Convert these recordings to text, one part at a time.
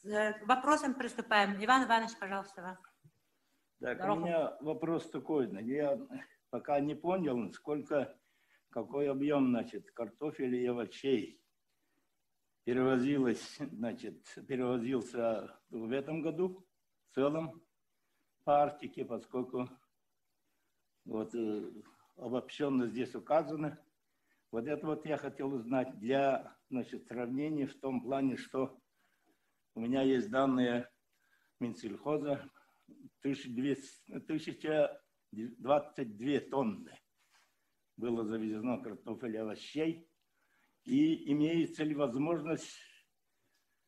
К вопросам приступаем. Иван Иванович, пожалуйста. Так, у меня вопрос такой. Я пока не понял, какой объем, значит, картофеля и овощей перевозился в этом году в целом по Арктике, поскольку вот обобщенно здесь указано. Вот это вот я хотел узнать для, значит, сравнения в том плане, что у меня есть данные Минсельхоза, 1022 тонны было завезено картофеля и овощей. И имеется ли возможность,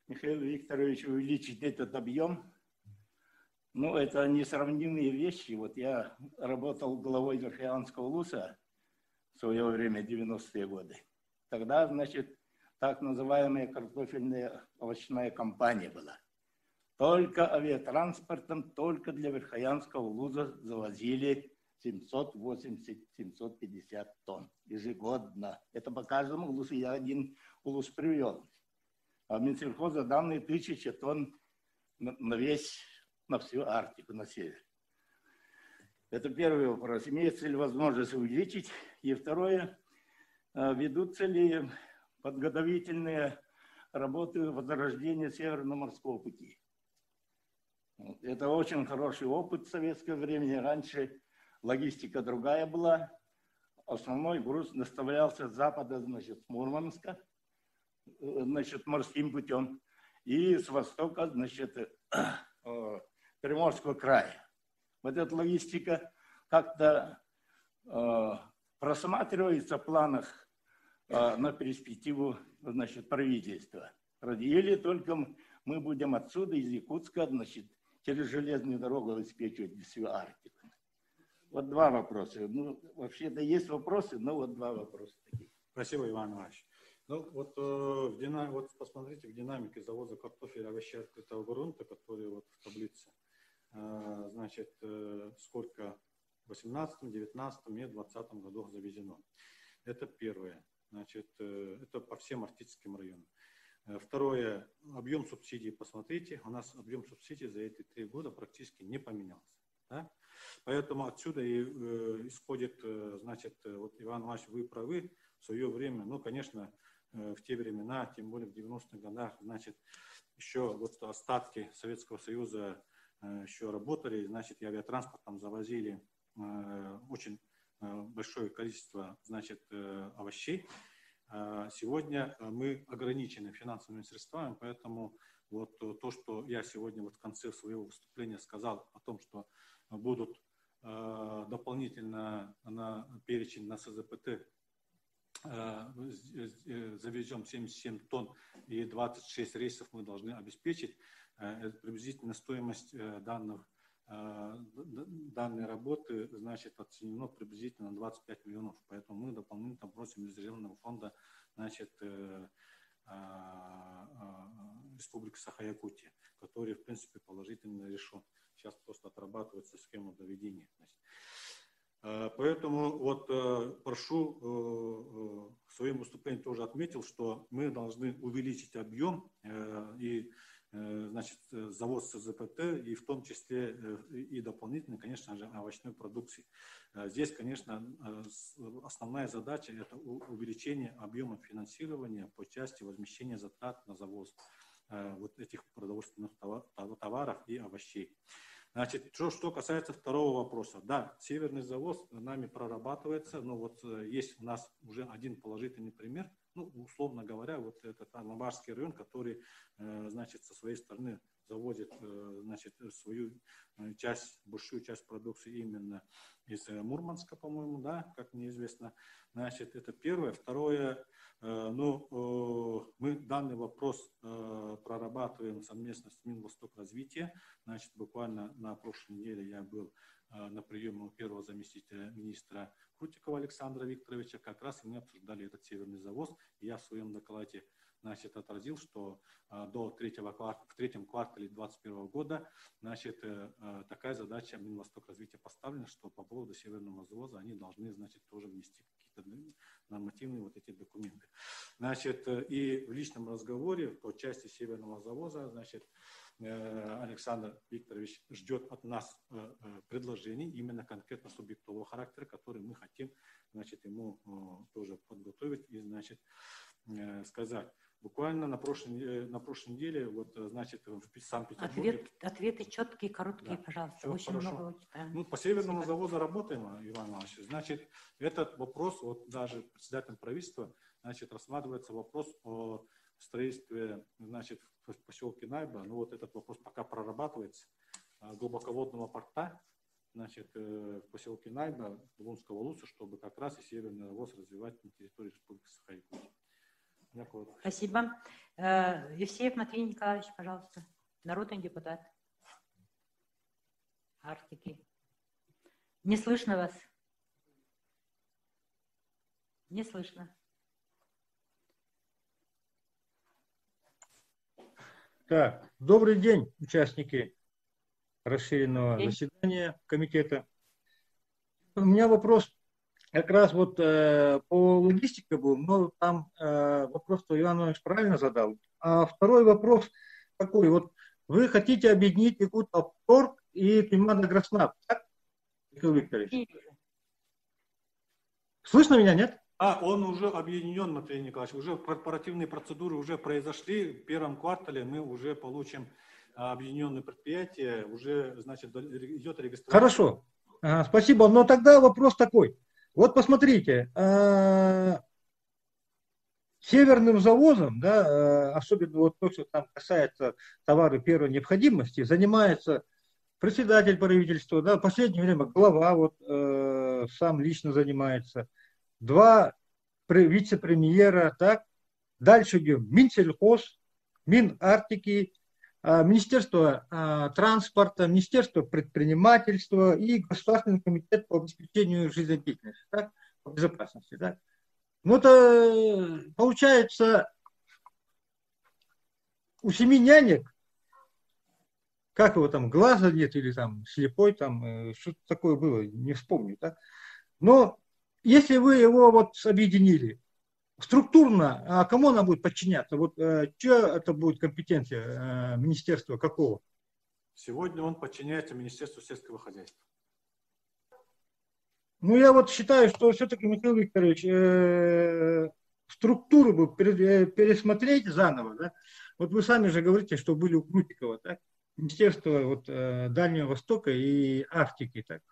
Михаил Викторович, увеличить этот объем? Ну, это несравнимые вещи. Вот я работал главой Верхоянского УЛУСа в свое время, 90-е годы. Тогда, значит, так называемая картофельная овощная компания была. Только авиатранспортом, только для Верхоянского УЛУСа завозили 780-750 тонн ежегодно. Это по каждому УЛУСу я один УЛУС привел. А в Минсельхоза данные 1000 тонн на всю Арктику, на север. Это первый вопрос. Имеется ли возможность увеличить? И второе, ведутся ли подготовительные работы возрождения Северного морского пути? Это очень хороший опыт в советское время. Раньше логистика другая была. Основной груз доставлялся с запада, значит, с Мурманска, значит, морским путем, и с востока, значит, Приморского края. Вот эта логистика как-то просматривается в планах на перспективу, значит, правительства. Или только мы будем отсюда, из Якутска, значит, через железную дорогу обеспечивать всю Арктику. Вот два вопроса. Ну, вообще-то есть вопросы, но вот два вопроса таких. Спасибо, Иван Иванович. Ну, вот посмотрите в динамике завоза картофеля и овощей открытого грунта, который вот в таблице. Значит, сколько в 18, 19 и 20 годах завезено. Это первое. Значит, это по всем арктическим районам. Второе, объем субсидий, посмотрите, у нас объем субсидий за эти 3 года практически не поменялся. Да? Поэтому отсюда и исходит, значит, вот Иван Иванович, вы правы, в свое время, ну, конечно, в те времена, тем более в 90-х годах, значит, еще вот остатки Советского Союза еще работали, значит, и авиатранспортом завозили очень большое количество, значит, овощей. Сегодня мы ограничены финансовыми средствами, поэтому вот то, что я сегодня вот в конце своего выступления сказал о том, что будут дополнительно на перечень на СЗПТ завезем 77 тонн и 26 рейсов мы должны обеспечить, приблизительно стоимость данной работы, значит, оценено приблизительно на 25 миллионов. Поэтому мы дополнительно просим из резервного фонда, значит, Республики Саха-Якутия, который, в принципе, положительно решен. Сейчас просто отрабатывается схема доведения. Поэтому вот прошу в своем выступлении тоже отметил, что мы должны увеличить объем и, значит, завоз СЗПТ, и в том числе и дополнительно, конечно же, овощной продукции. Здесь, конечно, основная задача – это увеличение объема финансирования по части возмещения затрат на завоз вот этих продовольственных товаров и овощей. Значит, что касается второго вопроса. Да, северный завоз нами прорабатывается, но вот есть у нас уже один положительный пример. Ну, условно говоря, вот этот Алабарский район, который, значит, со своей стороны завозит, значит, свою часть, большую часть продукции именно из Мурманска, по-моему, да, как мне известно. Значит, это первое. Второе, ну, мы данный вопрос прорабатываем совместно с Минвостокразвития. Значит, буквально на прошлой неделе я был на приеме у первого заместителя министра Крутикова Александра Викторовича. Как раз мы обсуждали этот северный завоз. И я в своем докладе, значит, отразил, что в третьем квартале 2021 года, значит, такая задача Минвостокразвития поставлена, что по поводу северного завоза они должны, значит, тоже внести какие-то нормативные вот эти документы. Значит, и в личном разговоре по части северного завоза, значит, Александр Викторович ждет от нас предложений именно конкретно субъектового характера, которые мы хотим, значит, ему тоже подготовить и, значит, сказать. Буквально на прошлой неделе, вот, значит, в Санкт-Петербурге... Ответы четкие, короткие, Да. пожалуйста. Всё Очень хорошо. много читаем. Ну, по северному Спасибо. заводу работаем, Иван Иванович. Значит, этот вопрос, вот даже председателем правительства, значит, рассматривается вопрос о строительстве, значит, в поселке Найба. Ну, вот этот вопрос пока прорабатывается. Глубоководного порта, значит, в поселке Найба, Лунского Луса, чтобы как раз и северный завоз развивать на территории Республики Саха-Якутия. Спасибо. Евсеев Матвей Николаевич, пожалуйста. Народный депутат. Арктики. Не слышно вас. Не слышно. Так, добрый день, участники расширенного День. заседания комитета. У меня вопрос как раз вот по логистике был, но там вопрос, что Иван Иванович правильно задал. А второй вопрос такой, вот вы хотите объединить Якутавторг и Примада-Гроснаб, так, Михаил Викторович? Слышно меня, нет? Он уже объединен, Матвей Николаевич, уже корпоративные процедуры уже произошли. В первом квартале мы уже получим объединенное предприятие, уже, значит, идет регистрация. Хорошо, спасибо. Но тогда вопрос такой. Вот посмотрите, северным завозом, да, особенно вот то, что там касается товаров первой необходимости, занимается председатель правительства, да, в последнее время глава вот, сам лично занимается, 2 вице-премьера, так, дальше идем Минсельхоз, Минарктики, Министерство транспорта, Министерство предпринимательства и Государственный комитет по обеспечению жизнедеятельности, так, по безопасности. Так. Ну, это получается у 7 нянек, как его там, глаза нет или там слепой, там что-то такое было, не вспомню. Так. Но если вы его вот объединили, структурно, кому она будет подчиняться? Вот что это будет компетенция министерства какого? Сегодня он подчиняется Министерству сельского хозяйства. Ну, я вот считаю, что все-таки, Михаил Викторович, структуру бы пересмотреть заново. Да? Вот вы сами же говорите, что были у Крутикова, так? Министерство вот, Дальнего Востока и Арктики. Так?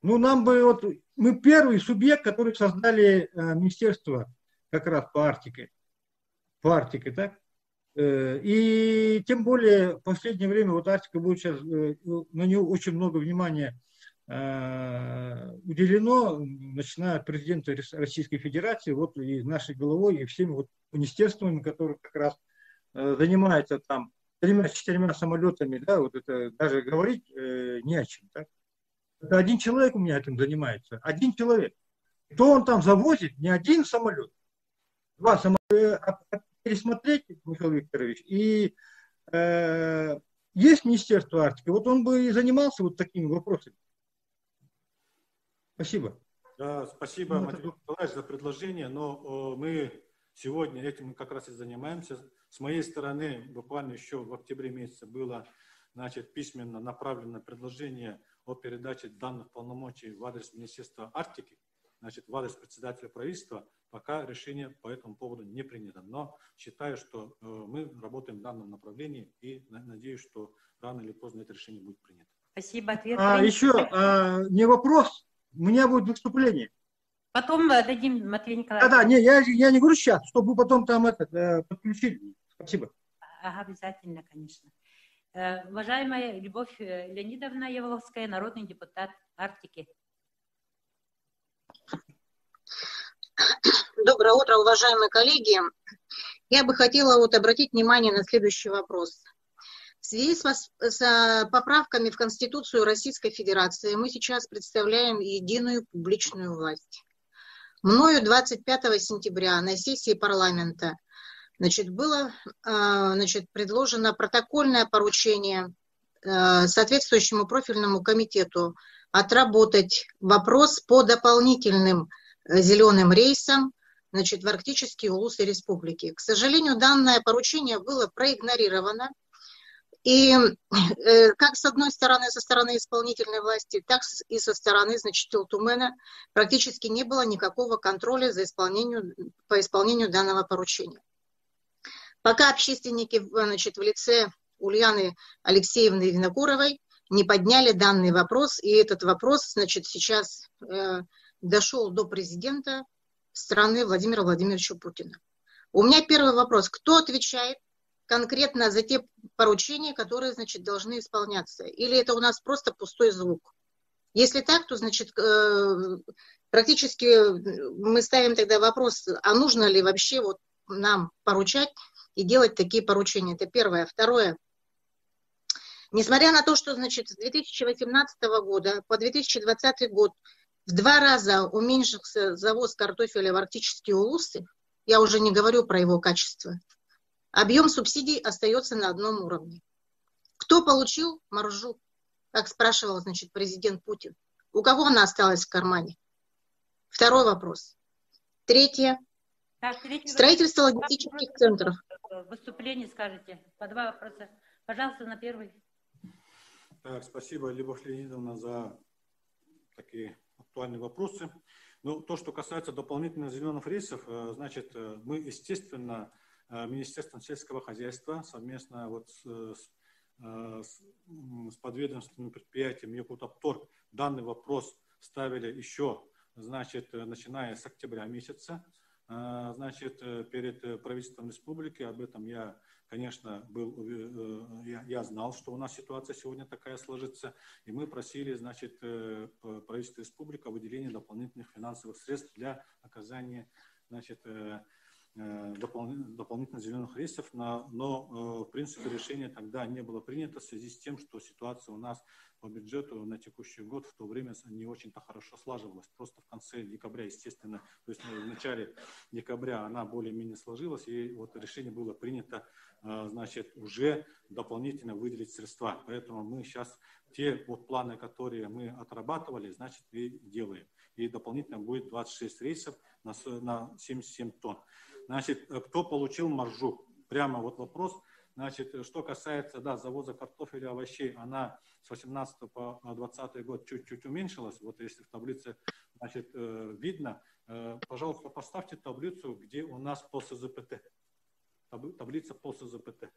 Ну, нам бы, вот, мы первый субъект, который создали министерство как раз по Арктике. Так? И тем более в последнее время вот Арктика будет сейчас, на нее очень много внимания уделено, начиная от президента Российской Федерации, вот и нашей головой, и всеми вот министерствами, которые как раз занимаются там 3-4 самолетами, да, вот это даже говорить не о чем. Так? Это один человек у меня этим занимается, один человек. То он там завозит не один самолет, 2 самолета, пересмотреть, Михаил Викторович, и есть Министерство Арктики, вот он бы и занимался вот такими вопросами. Спасибо. Да, спасибо, Матвей Николаевич, за предложение, но мы сегодня этим как раз и занимаемся. С моей стороны, буквально еще в октябре месяце было, значит, письменно направлено предложение о передаче данных полномочий в адрес Министерства Арктики, значит, в адрес председателя правительства. Пока решение по этому поводу не принято. Но считаю, что мы работаем в данном направлении и надеюсь, что рано или поздно это решение будет принято. Спасибо. Ответ еще не вопрос. У меня будет выступление. Потом дадим Матвею Николаевичу. Да, не, я не говорю сейчас, чтобы вы потом там подключили. Спасибо. Ага, обязательно, конечно. Уважаемая Любовь Леонидовна Явловская, народный депутат Арктики. Доброе утро, уважаемые коллеги. Я бы хотела вот обратить внимание на следующий вопрос. В связи с поправками в Конституцию Российской Федерации мы сейчас представляем единую публичную власть. Мною 25 сентября на сессии парламента было предложено протокольное поручение соответствующему профильному комитету отработать вопрос по дополнительным зеленым рейсом, значит, в арктические улусы республики. К сожалению, данное поручение было проигнорировано. И как с одной стороны, со стороны исполнительной власти, так и со стороны, значит, Телтумена практически не было никакого контроля по исполнению данного поручения. Пока общественники, значит, в лице Ульяны Алексеевны Винокуровой не подняли данный вопрос, и этот вопрос, значит, сейчас дошел до президента страны Владимира Владимировича Путина. У меня первый вопрос. Кто отвечает конкретно за те поручения, которые, значит, должны исполняться? Или это у нас просто пустой звук? Если так, то, значит, практически мы ставим тогда вопрос, а нужно ли вообще вот нам поручать и делать такие поручения? Это первое. Второе. Несмотря на то, что, значит, с 2018 года по 2020 год в 2 раза уменьшился завоз картофеля в арктические улусы, я уже не говорю про его качество, объем субсидий остается на одном уровне. Кто получил маржу, как спрашивал, значит, президент Путин? У кого она осталась в кармане? Второй вопрос. Третье. Так, третий Строительство логистических центров. Выступление скажете. По 2 вопроса. Пожалуйста, на первый. Так, спасибо, Любовь Леонидовна, за такие актуальные вопросы. Ну, то, что касается дополнительных зеленых рейсов, значит, мы, естественно, Министерством сельского хозяйства совместно вот с подведомственным предприятием Якутопторг данный вопрос ставили еще, значит, начиная с октября месяца. Значит, перед правительством республики об этом я, конечно, я знал, что у нас ситуация сегодня такая сложится, и мы просили, значит, правительство республики о выделении дополнительных финансовых средств для оказания, значит, дополнительных зеленых рейсов, но в принципе решение тогда не было принято в связи с тем, что ситуация у нас по бюджету на текущий год в то время не очень-то хорошо слаживалась. Просто в конце декабря, естественно, то есть в начале декабря она более-менее сложилась, и вот решение было принято, значит, уже дополнительно выделить средства. Поэтому мы сейчас те вот планы, которые мы отрабатывали, значит, и делаем. И дополнительно будет 26 рейсов на 77 тонн. Значит, кто получил маржу? Прямо вот вопрос. Значит, что касается, да, завоза картофеля и овощей, она с 18 по 20 год чуть-чуть уменьшилась. Вот если в таблице, значит, видно, пожалуйста, поставьте таблицу, где у нас по СЗПТ. Таблица по СЗПТ.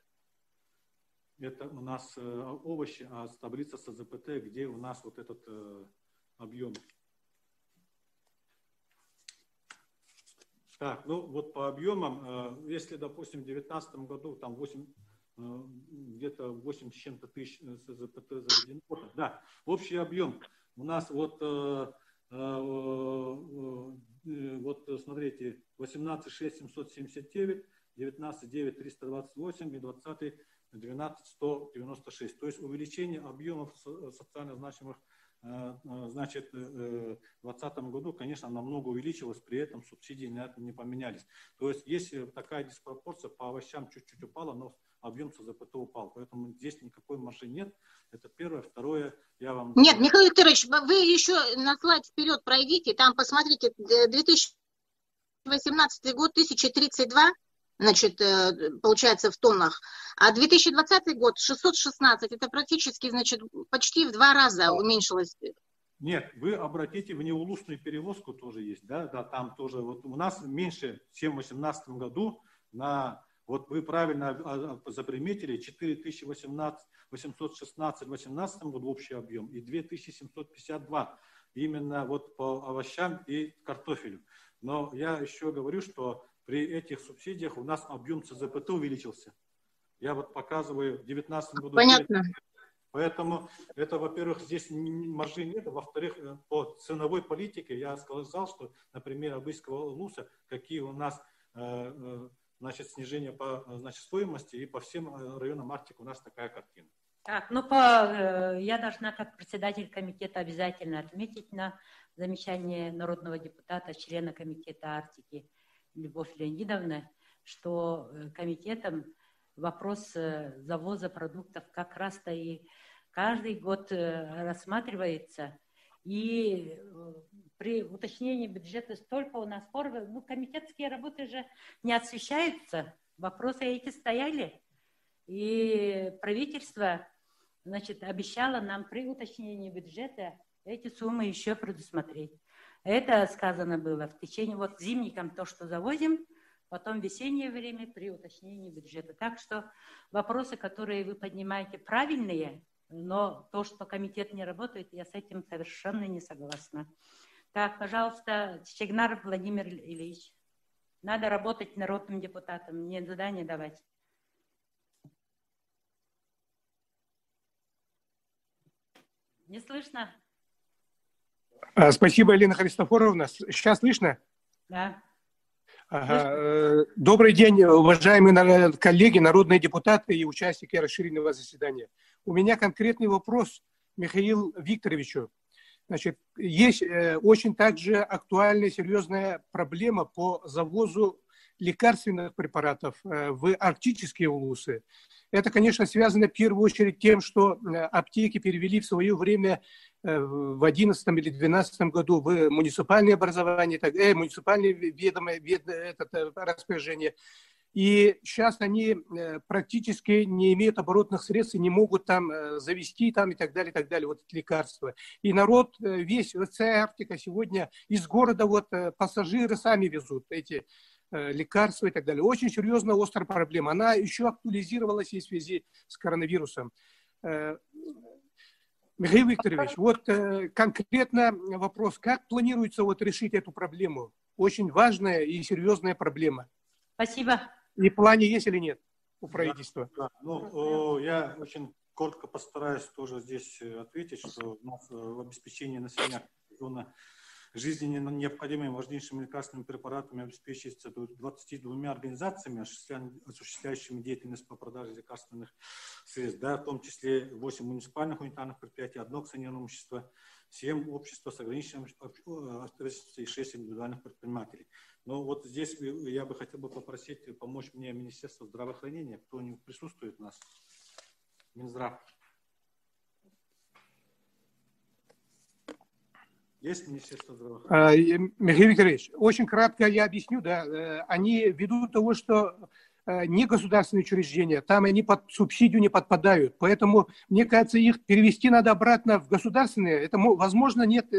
Это у нас овощи, а таблица СЗПТ, где у нас вот этот объем. Так, ну вот по объемам, если, допустим, в 2019 году там где-то 8 с чем-то тысяч СЗПТ заведено, да, общий объем у нас вот смотрите, 18 6 779, 19 9 328 и 20 12 196. То есть увеличение объемов социально значимых, значит, в 2020 году, конечно, намного увеличилось, при этом субсидии на это не поменялись. То есть есть такая диспропорция, по овощам чуть-чуть упала, но объем СЗПТ упал. Поэтому здесь никакой маржи нет. Это первое. Второе, я вам... Нет, Михаил Викторович, вы еще на слайд вперед пройдите, там посмотрите, 2018 год 1032, значит, получается в тоннах, а 2020 год 616, это практически, значит, почти в 2 раза уменьшилось. Нет, вы обратите, в неулусную перевозку тоже есть, да, там тоже, вот у нас меньше, чем в 2018 году, вот вы правильно заприметили, 4816 в 2018 году общий объем и 2752 именно вот по овощам и картофелю. Но я еще говорю, что при этих субсидиях у нас объем ЦЗПТ увеличился. Я вот показываю в 2019 году. Понятно. Поэтому это, во-первых, здесь маржи нет. Во-вторых, по ценовой политике я сказал, что, например, Абыйского улуса, какие у нас значит, снижение по, значит, стоимости, и по всем районам Арктики у нас такая картина. Так, ну я должна как председатель комитета обязательно отметить на замечание народного депутата, члена комитета Арктики Любовь Леонидовны, что комитетом вопрос завоза продуктов как раз-то и каждый год рассматривается. И при уточнении бюджета столько у нас споров. Ну, комитетские работы же не освещаются. Вопросы эти стояли. И правительство, значит, обещало нам при уточнении бюджета эти суммы еще предусмотреть. Это сказано было в течение, вот зимником то, что завозим, потом весеннее время при уточнении бюджета. Так что вопросы, которые вы поднимаете, правильные, но то, что комитет не работает, я с этим совершенно не согласна. Так, пожалуйста, Чегнаров Владимир Ильич. Надо работать народным депутатом, не задание давать. Не слышно? Спасибо, Елена Христофоровна. Сейчас слышно? Да. Ага. Добрый день, уважаемые коллеги, народные депутаты и участники расширенного заседания. У меня конкретный вопрос Михаилу Викторовичу. Значит, есть очень также актуальная, серьезная проблема по завозу лекарственных препаратов в арктические улусы. Это, конечно, связано в первую очередь тем, что аптеки перевели в свое время в 2011 или 2012 году в муниципальное образование, муниципальное распоряжение. И сейчас они практически не имеют оборотных средств и не могут там завести там и так далее, вот эти лекарства. И народ весь, вся Арктика сегодня из города вот пассажиры сами везут эти лекарства и так далее. Очень серьезная, острая проблема. Она еще актуализировалась в связи с коронавирусом. Михаил Викторович, вот конкретно вопрос, как планируется вот решить эту проблему? Очень важная и серьезная проблема. Спасибо. И в плане есть или нет у правительства? Да. Ну, я очень коротко постараюсь тоже здесь ответить, что у нас в обеспечении населения жизненно необходимыми важнейшими лекарственными препаратами обеспечивается 22 организациями, осуществляющими деятельность по продаже лекарственных средств, да, в том числе 8 муниципальных унитарных предприятий, 1 акционерное общество, 7 общества с ограниченным ответственностью и 6 индивидуальных предпринимателей. Но вот здесь я бы хотел бы попросить помочь мне Министерство здравоохранения, кто не присутствует у нас, Минздрав. Есть Министерство здравоохранения? Михаил Викторович, очень кратко я объясню. Да, они ввиду того, что не государственные учреждения, там они под субсидию не подпадают. Поэтому, мне кажется, их перевести надо обратно в государственные. Это, возможно, нет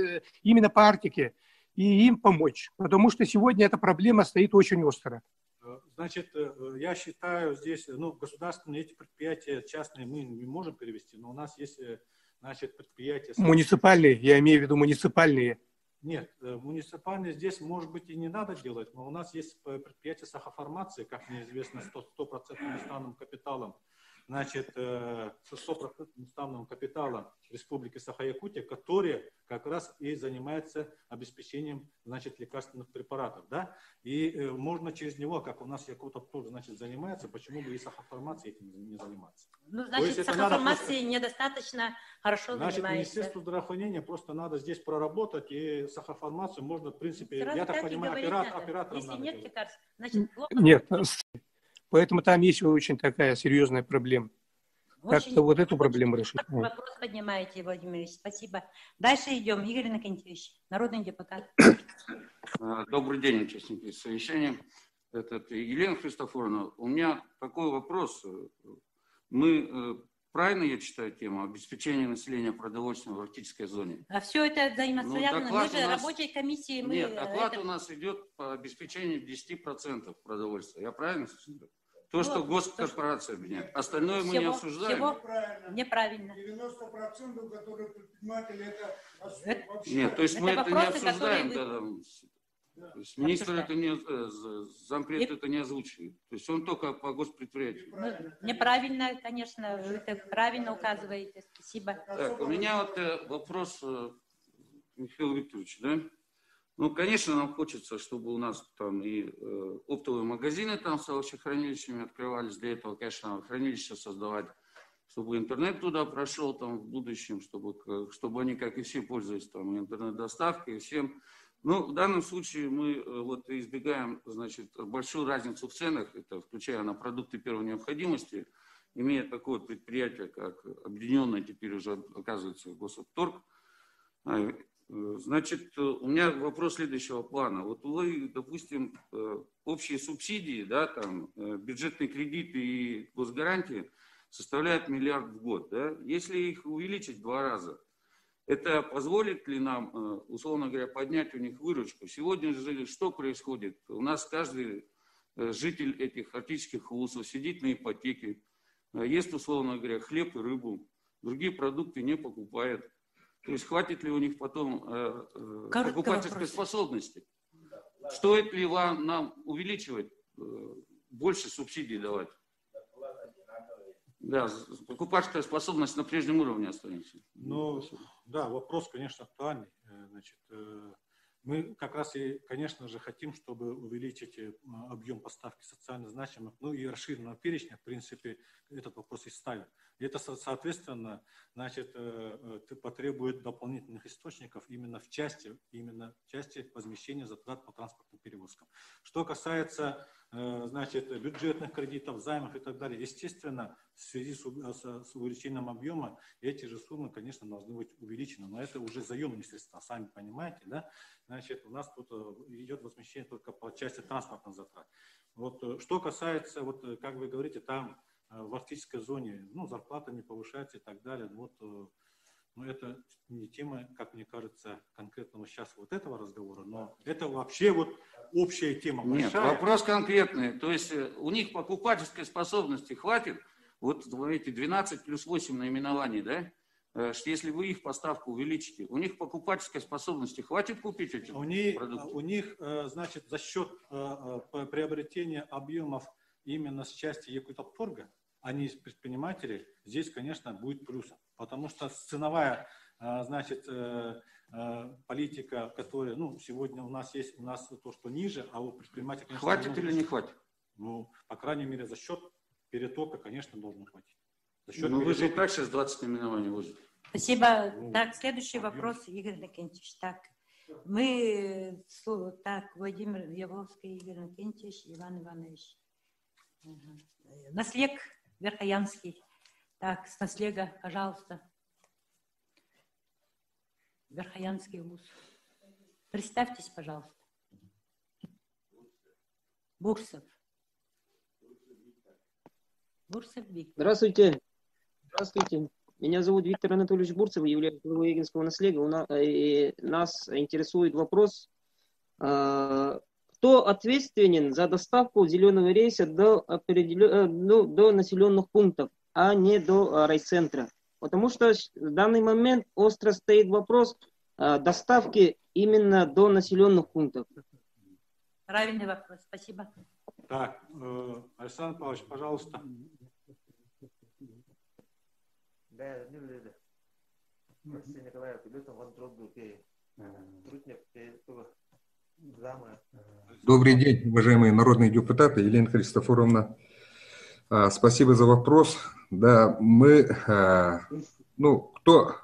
именно по Арктике. И им помочь. Потому что сегодня эта проблема стоит очень остро. Значит, я считаю здесь, ну, государственные эти предприятия частные мы не можем перевести, но у нас есть, значит, предприятия... Муниципальные, я имею в виду муниципальные. Нет, муниципальные здесь, может быть, и не надо делать, но у нас есть предприятие сахафармации, как мне известно, с 100% уставным капиталом. Значит, с 100% уставным капиталом Республики Саха-Якутия, которые как раз и занимаются обеспечением, значит, лекарственных препаратов, да, и можно через него, как у нас Якутов тоже, значит, занимается, почему бы и сахафармацией этим не заниматься? Ну, значит, сахафармацией недостаточно хорошо значит, занимается. Министерству здравоохранения просто надо здесь проработать, и сахафармацию можно, в принципе, Сразу я так понимаю, оператором если надо нет делать. лекарств, значит, плохо. Нет, поэтому там есть очень такая серьезная проблема. Как-то вот эту проблему решить. Вопрос поднимаете, Владимир Ильич. Спасибо. Дальше идем. Игорь Иннокентьевич, народный депутат. Добрый день, участники совещания. Елена Христофоровна, у меня такой вопрос. Мы, правильно я читаю тему, обеспечения населения продовольствием в арктической зоне? А все это взаимосвязано. Мы же рабочей комиссии... Нет, доклад у нас идет по обеспечению 10% продовольствия. Я правильно сказал? То, что госкорпорация обвиняет. Остальное мы не обсуждаем. Неправильно. 90%, которые предприниматели, это вообще... Нет, то есть мы это не обсуждаем. То есть министр это не, зампред это не озвучивает. То есть он только по госпредприятию. Неправильно, конечно, вы это правильно указываете. Спасибо. Так, у меня вот вопрос, Михаил Викторович, да? Ну, конечно, нам хочется, чтобы у нас там и оптовые магазины там с овощехранилищами открывались. Для этого, конечно, хранилища создавать, чтобы интернет туда прошел там в будущем, чтобы они, как и все, пользовались там интернет-доставкой и всем. Но в данном случае мы вот избегаем, значит, большую разницу в ценах, это включая на продукты первой необходимости, имея такое предприятие, как объединенное теперь уже, оказывается, Госоптторг. Значит, у меня вопрос следующего плана. Вот вы, допустим, общие субсидии, да, там, бюджетные кредиты и госгарантии составляют миллиард в год. Да? Если их увеличить в 2 раза, это позволит ли нам, условно говоря, поднять у них выручку? Сегодня же что происходит? У нас каждый житель этих арктических улусов сидит на ипотеке, ест, условно говоря, хлеб и рыбу, другие продукты не покупает. То есть хватит ли у них потом покупательской способности? Стоит ли нам увеличивать, больше субсидий давать? Да, покупательская способность на прежнем уровне останется. Ну, да, вопрос, конечно, актуальный. Значит, мы как раз и, конечно же, хотим, чтобы увеличить объем поставки социально значимых, ну и расширенного перечня, в принципе, этот вопрос и ставим. И это, соответственно, значит, потребует дополнительных источников именно в части возмещения затрат по транспортным перевозкам. Что касается, значит, бюджетных кредитов, займов и так далее, естественно, в связи с увеличением объема эти же суммы, конечно, должны быть увеличены, но это уже заемные средства, сами понимаете, да? Значит, у нас тут идет возмещение только по части транспортных затрат. Вот, что касается, вот, как вы говорите, там в арктической зоне, ну, зарплата не повышается и так далее, вот, ну, это не тема, как мне кажется, конкретного сейчас вот этого разговора, но это вообще вот общая тема. Нет, большая. Вопрос конкретный, то есть у них покупательской способности хватит, вот эти 12 плюс 8 наименований, да? Что если вы их поставку увеличите, у них покупательской способности хватит купить эти продукты? У них, значит, за счет приобретения объемов именно с части Якутопторга, а не из предпринимателей, здесь, конечно, будет плюсом. Потому что ценовая, значит, политика, которая, ну, сегодня у нас есть, у нас то, что ниже, а у предпринимателей... Конечно, хватит или не хватит? Ну, по крайней мере, за счет перетока, конечно, должно хватить. Ну, вы же и так сейчас 20 наименований возите. Спасибо. Так, следующий вопрос, Игорь Иннокентьевич. Так, Владимир Ябловский, Игорь Иннокентьевич, Иван Иванович. Наслег Верхоянский. Так, с наслега, пожалуйста. Верхоянский вуз. Представьтесь, пожалуйста. Бурсов. Бурсов Виктор. Здравствуйте. Здравствуйте. Меня зовут Виктор Анатольевич Бурцев, являюсь главой Егинского наслега. Нас интересует вопрос, кто ответственен за доставку зеленого рейса до населенных пунктов, а не до райцентра. Потому что в данный момент остро стоит вопрос доставки именно до населенных пунктов. Правильный вопрос. Спасибо. Так, Александр Павлович, пожалуйста. Добрый день, уважаемые народные депутаты, Елена Христофоровна. Спасибо за вопрос. Да, мы, кто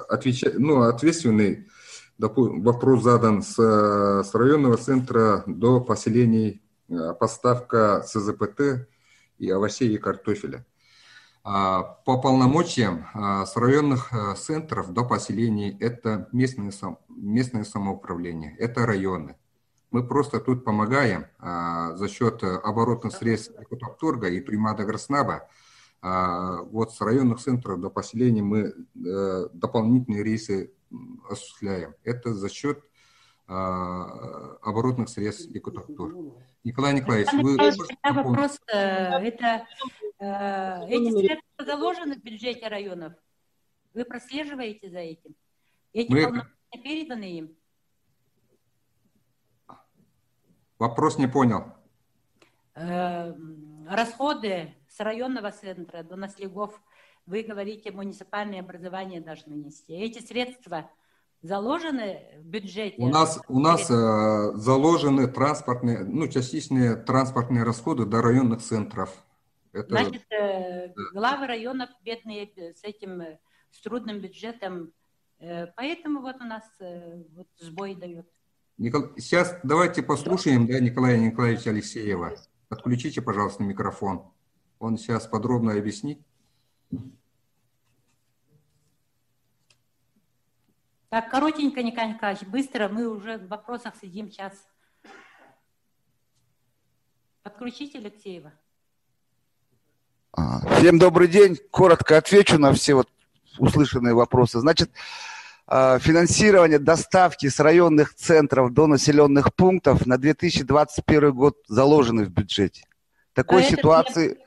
отвечает, ответственный, вопрос задан с районного центра до поселений, поставка СЗПТ и овощей и картофеля. По полномочиям с районных центров до поселений это местное самоуправление, это районы. Мы просто тут помогаем за счет оборотных средств Якутопторга и Туймада Граснаба. Вот с районных центров до поселений мы дополнительные рейсы осуществляем. Это за счет оборотных средств Якутопторга. Николай Николаевич, вопрос, эти средства заложены в бюджете районов? Вы прослеживаете за этим? Эти полномочия переданы им? Вопрос не понял. Расходы с районного центра до наслегов, вы говорите, муниципальное образование должны нести. Эти средства заложены в бюджете? У нас заложены транспортные, частичные транспортные расходы до районных центров. Значит, главы районов бедные с трудным бюджетом, поэтому вот у нас сбой дает. Сейчас давайте послушаем Николая Николаевича Алексеева. Отключите, пожалуйста, микрофон. Он сейчас подробно объяснит. Так, коротенько, Николай Николаевич, быстро, мы уже в вопросах сидим сейчас. Подключите Алексеева. Всем добрый день. Коротко отвечу на все вот услышанные вопросы. Значит, финансирование доставки с районных центров до населенных пунктов на 2021 год заложено в бюджете. Такой ситуации...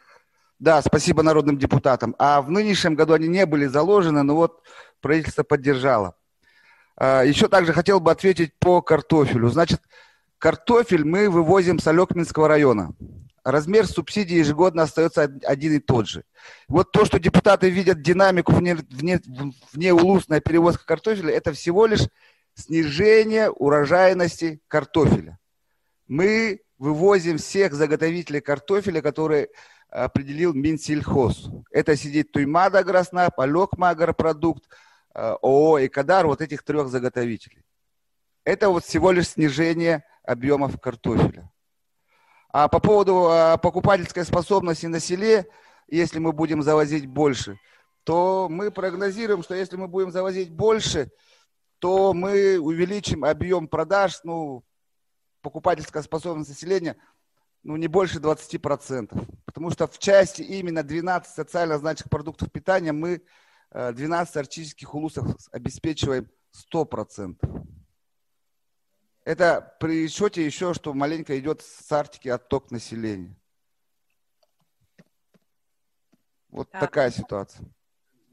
Да, спасибо народным депутатам. А в нынешнем году они не были заложены, но вот правительство поддержало. Еще также хотел бы ответить по картофелю. Значит, картофель мы вывозим с Алекминского района. Размер субсидий ежегодно остается один и тот же. Вот то, что депутаты видят динамику внеулусная перевозка картофеля, это всего лишь снижение урожайности картофеля. Мы вывозим всех заготовителей картофеля, которые определил Минсельхоз. Это сидит Туймада Агроснаб, Алекма Агропродукт, ООО «Экодар», вот этих 3 заготовителей. Это вот всего лишь снижение объемов картофеля. А по поводу покупательской способности на селе, если мы будем завозить больше, то мы прогнозируем, что если мы будем завозить больше, то мы увеличим объем продаж, покупательская способность населения, не больше 20%. Потому что в части именно 12 социально значимых продуктов питания мы 12 арктических улусов обеспечиваем 100%. Это при учете еще, что маленько идет с Арктики отток населения. Вот такая ситуация.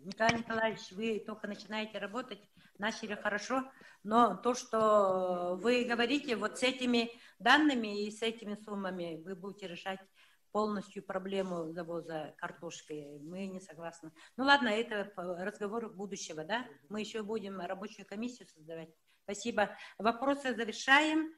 Николай Николаевич, вы только начинаете работать, начали хорошо, но то, что вы говорите, вот с этими данными и с этими суммами вы будете решать полностью проблему завоза картошки. Мы не согласны. Ну ладно, это разговор будущего, да? Мы еще будем рабочую комиссию создавать. Спасибо. Вопросы завершаем.